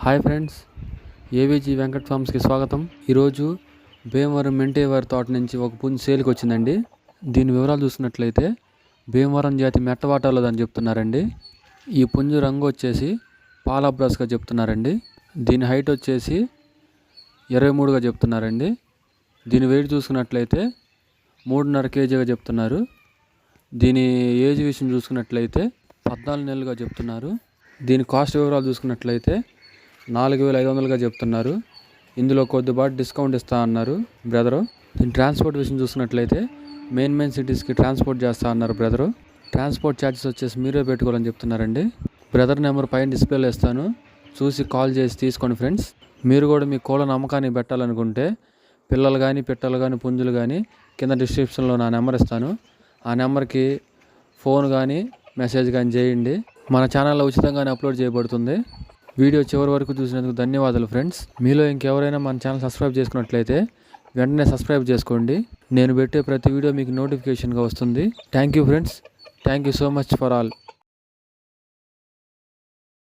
Hi friends, AVG Venkat ఫార్మ్స్కి స్వాగతం. ఈరోజు భీమవరం మెంటేవారి తోట నుంచి ఒక పుంజు సేల్కి వచ్చిందండి. దీని వివరాలు చూసినట్లయితే భీమవరం జాతి మెట్టవాటాలోదని చెప్తున్నారండి. ఈ పుంజు రంగు వచ్చేసి పాలాబ్రాస్గా చెప్తున్నారండి. దీని హైట్ వచ్చేసి 23గా చెప్తున్నారండి. దీని వెయిట్ చూసుకున్నట్లయితే 3.5 కేజీగా చెప్తున్నారు. దీని ఏజ్ విషయం చూసుకున్నట్లయితే 14 నెలలుగా చెప్తున్నారు. దీని కాస్ట్ వివరాలు చూసుకున్నట్లయితే 4,500గా చెప్తున్నారు. ఇందులో కొద్దిపాటు డిస్కౌంట్ ఇస్తా అన్నారు బ్రదరు. దీని ట్రాన్స్పోర్ట్ విషయం చూసుకున్నట్లయితే మెయిన్ సిటీస్కి ట్రాన్స్పోర్ట్ చేస్తా అన్నారు బ్రదరు. ట్రాన్స్పోర్ట్ ఛార్జెస్ వచ్చేసి మీరే పెట్టుకోవాలని చెప్తున్నారండి. బ్రదర్ నెంబర్ పైన డిస్ప్లేలో ఇస్తాను, చూసి కాల్ చేసి తీసుకోండి ఫ్రెండ్స్. మీరు కూడా మీ కోళ్ళ నమ్మకానికి పెట్టాలనుకుంటే పిల్లలు కానీ పిట్టలు కానీ పుంజులు కానీ కింద డిస్క్రిప్షన్లో నా నెంబర్ ఇస్తాను. ఆ నెంబర్కి ఫోన్ కానీ మెసేజ్ కానీ చేయండి. మన ఛానల్లో ఉచితంగానే అప్లోడ్ చేయబడుతుంది. వీడియో చివరి వరకు చూసినందుకు ధన్యవాదాలు ఫ్రెండ్స్. మీలో ఇంకెవరైనా మన ఛానల్ సబ్స్క్రైబ్ చేసుకున్నట్లయితే వెంటనే సబ్స్క్రైబ్ చేసుకోండి. నేను పెట్టే ప్రతి వీడియో మీకు నోటిఫికేషన్గా వస్తుంది. Thank you friends. Thank you so much for all.